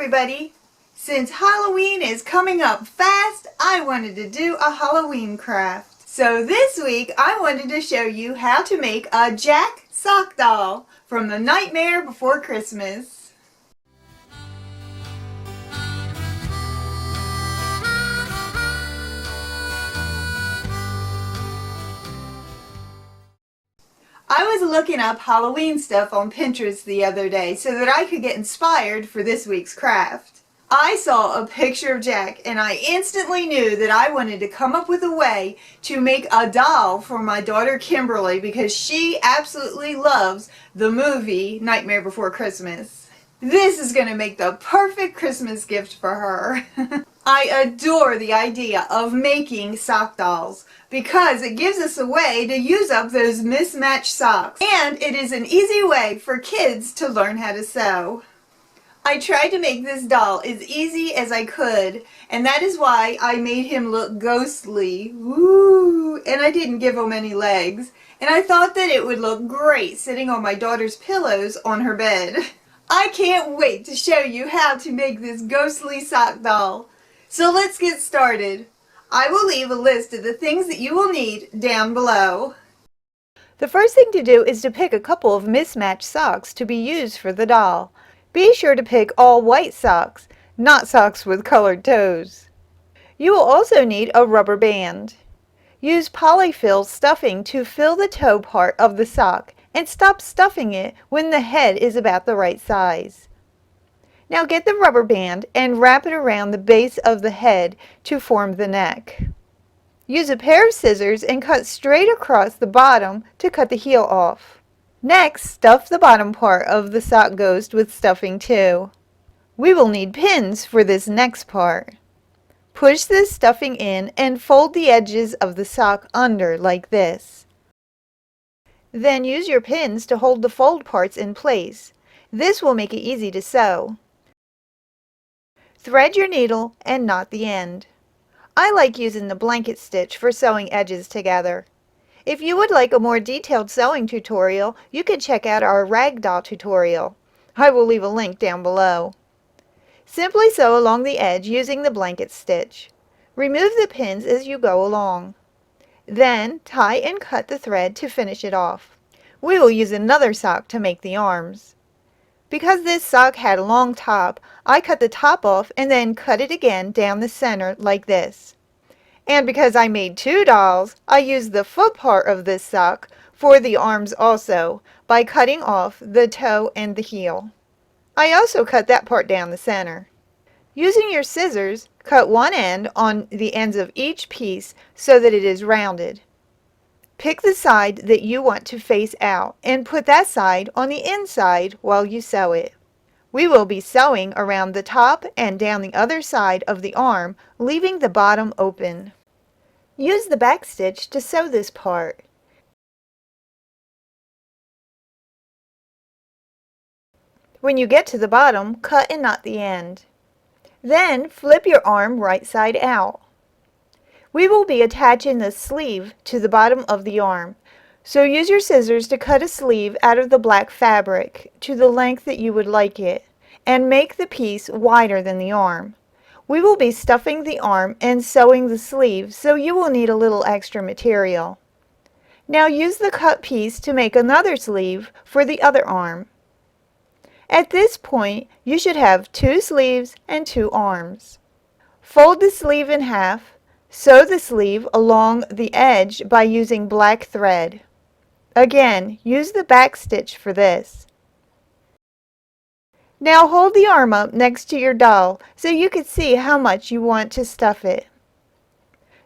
everybody! Since Halloween is coming up fast, I wanted to do a Halloween craft. So this week I wanted to show you how to make a Jack sock doll from The Nightmare Before Christmas. I was looking up Halloween stuff on Pinterest the other day so that I could get inspired for this week's craft. I saw a picture of Jack and I instantly knew that I wanted to come up with a way to make a doll for my daughter Kimberly because she absolutely loves the movie Nightmare Before Christmas. This is going to make the perfect Christmas gift for her. I adore the idea of making sock dolls because it gives us a way to use up those mismatched socks, and it is an easy way for kids to learn how to sew. I tried to make this doll as easy as I could, and that is why I made him look ghostly. Woo! And I didn't give him any legs, and I thought that it would look great sitting on my daughter's pillows on her bed. I can't wait to show you how to make this ghostly sock doll. So let's get started. I will leave a list of the things that you will need down below. The first thing to do is to pick a couple of mismatched socks to be used for the doll. Be sure to pick all white socks, not socks with colored toes. You will also need a rubber band. Use Poly-fil Stuffing to fill the toe part of the sock and stop stuffing it when the head is about the right size. Now get the rubber band and wrap it around the base of the head to form the neck. Use a pair of scissors and cut straight across the bottom to cut the heel off. Next, stuff the bottom part of the sock ghost with stuffing too. We will need pins for this next part. Push this stuffing in and fold the edges of the sock under like this. Then use your pins to hold the fold parts in place. This will make it easy to sew. Thread your needle and knot the end. I like using the blanket stitch for sewing edges together. If you would like a more detailed sewing tutorial, you can check out our ragdoll tutorial. I will leave a link down below. Simply sew along the edge using the blanket stitch. Remove the pins as you go along. Then tie and cut the thread to finish it off. We will use another sock to make the arms. Because this sock had a long top, I cut the top off and then cut it again down the center like this. And because I made two dolls, I used the foot part of this sock for the arms also by cutting off the toe and the heel. I also cut that part down the center. Using your scissors, cut one end on the ends of each piece so that it is rounded. Pick the side that you want to face out and put that side on the inside while you sew it. We will be sewing around the top and down the other side of the arm, leaving the bottom open. Use the back stitch to sew this part. When you get to the bottom, cut and knot the end. Then flip your arm right side out. We will be attaching the sleeve to the bottom of the arm, so use your scissors to cut a sleeve out of the black fabric to the length that you would like it, and make the piece wider than the arm. We will be stuffing the arm and sewing the sleeve, so you will need a little extra material. Now use the cut piece to make another sleeve for the other arm. At this point, you should have two sleeves and two arms. Fold the sleeve in half. Sew the sleeve along the edge by using black thread. Again, use the back stitch for this. Now hold the arm up next to your doll so you can see how much you want to stuff it.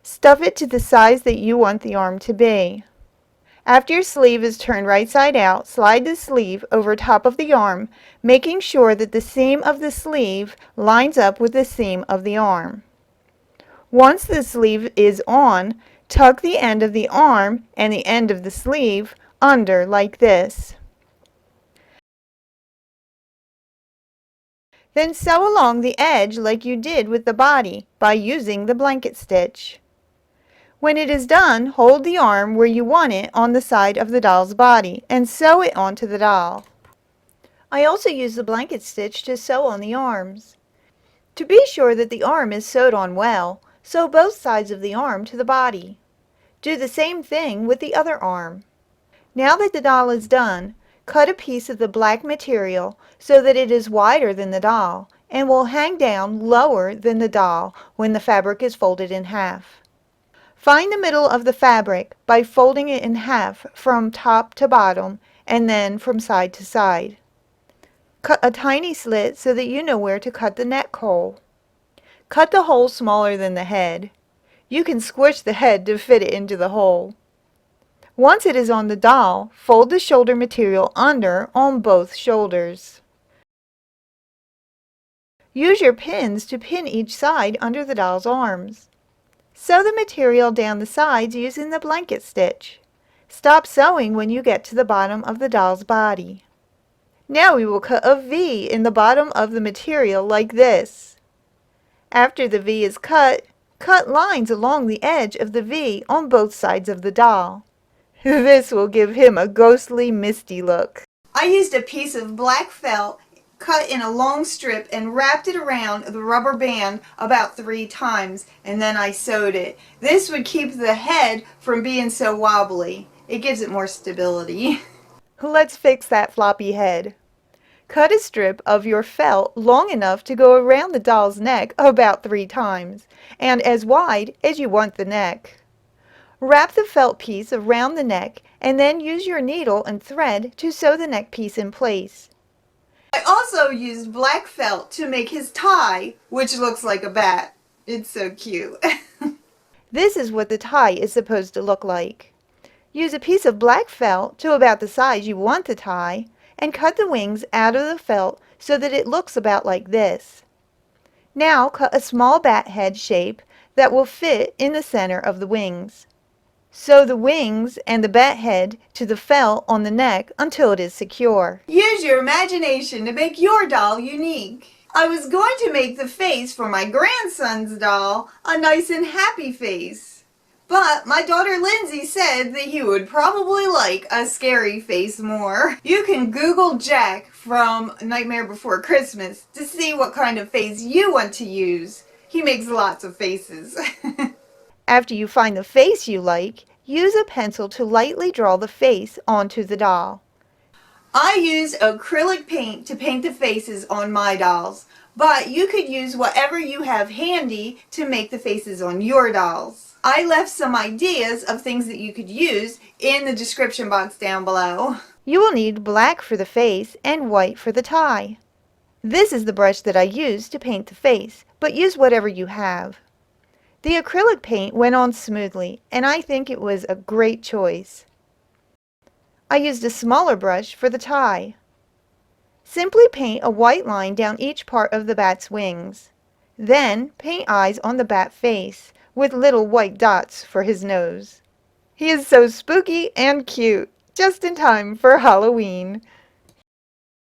Stuff it to the size that you want the arm to be. After your sleeve is turned right side out, slide the sleeve over top of the arm, making sure that the seam of the sleeve lines up with the seam of the arm. Once the sleeve is on, tuck the end of the arm and the end of the sleeve under like this. Then sew along the edge like you did with the body by using the blanket stitch. When it is done, hold the arm where you want it on the side of the doll's body and sew it onto the doll. I also use the blanket stitch to sew on the arms. To be sure that the arm is sewed on well, sew both sides of the arm to the body. Do the same thing with the other arm. Now that the doll is done, cut a piece of the black material so that it is wider than the doll and will hang down lower than the doll when the fabric is folded in half. Find the middle of the fabric by folding it in half from top to bottom and then from side to side. Cut a tiny slit so that you know where to cut the neck hole. Cut the hole smaller than the head. You can squish the head to fit it into the hole. Once it is on the doll, fold the shoulder material under on both shoulders. Use your pins to pin each side under the doll's arms. Sew the material down the sides using the blanket stitch. Stop sewing when you get to the bottom of the doll's body. Now we will cut a V in the bottom of the material like this. After the V is cut, cut lines along the edge of the V on both sides of the doll. This will give him a ghostly, misty look. I used a piece of black felt cut in a long strip and wrapped it around the rubber band about 3 times, and then I sewed it. This would keep the head from being so wobbly. It gives it more stability. Let's fix that floppy head. Cut a strip of your felt long enough to go around the doll's neck about 3 times, and as wide as you want the neck. Wrap the felt piece around the neck and then use your needle and thread to sew the neck piece in place. I also used black felt to make his tie, which looks like a bat. It's so cute. This is what the tie is supposed to look like. Use a piece of black felt to about the size you want the tie and cut the wings out of the felt so that it looks about like this. Now cut a small bat head shape that will fit in the center of the wings. Sew the wings and the bat head to the felt on the neck until it is secure. Use your imagination to make your doll unique. I was going to make the face for my grandson's doll a nice and happy face. But my daughter Lindsay said that he would probably like a scary face more. You can Google Jack from Nightmare Before Christmas to see what kind of face you want to use. He makes lots of faces. After you find the face you like, use a pencil to lightly draw the face onto the doll. I use acrylic paint to paint the faces on my dolls, but you could use whatever you have handy to make the faces on your dolls. I left some ideas of things that you could use in the description box down below. You will need black for the face and white for the tie. This is the brush that I used to paint the face, but use whatever you have. The acrylic paint went on smoothly, and I think it was a great choice. I used a smaller brush for the tie. Simply paint a white line down each part of the bat's wings. Then paint eyes on the bat face with little white dots for his nose. He is so spooky and cute, just in time for Halloween.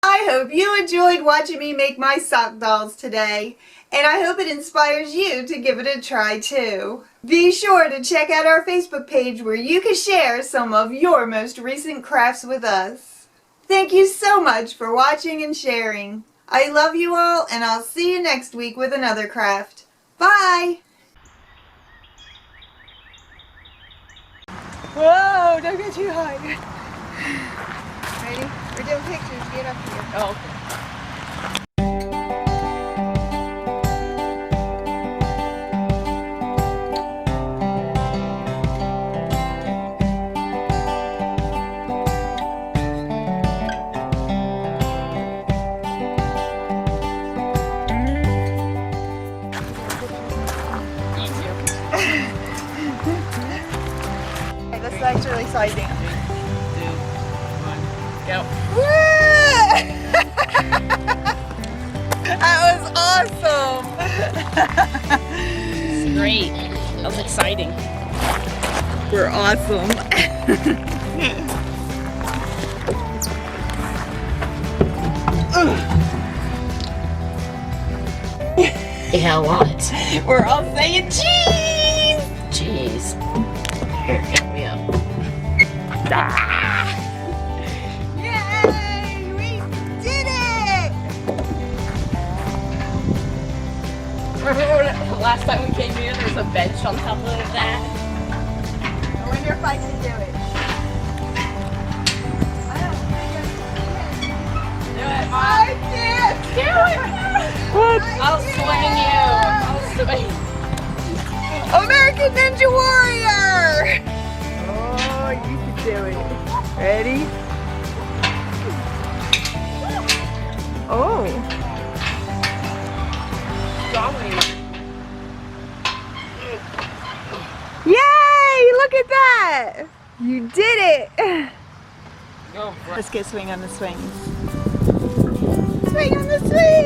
I hope you enjoyed watching me make my sock dolls today, and I hope it inspires you to give it a try too. Be sure to check out our Facebook page where you can share some of your most recent crafts with us. Thank you so much for watching and sharing. I love you all, and I'll see you next week with another craft. Bye! Whoa, don't get too high. Ready? We're doing pictures. Get up here. Oh, okay. Okay, let's actually slide down. 3, 2, 1, go. That was awesome! Great. That was exciting. We're awesome. Yeah, what? We're all saying cheese! Jeez. Here, help me up. Ah! Yay! We did it! Remember when last time we came here, there was a bench on top of that? I wonder if I can do it. I don't think I can. Do it, Mom. I can't. Do it. What? I'll swing you. I'll swing. American Ninja Warrior! Oh, you can do it. Ready? Oh. Yay! Look at that! You did it! Go, Let's get swing on the swings. Swing on the swing!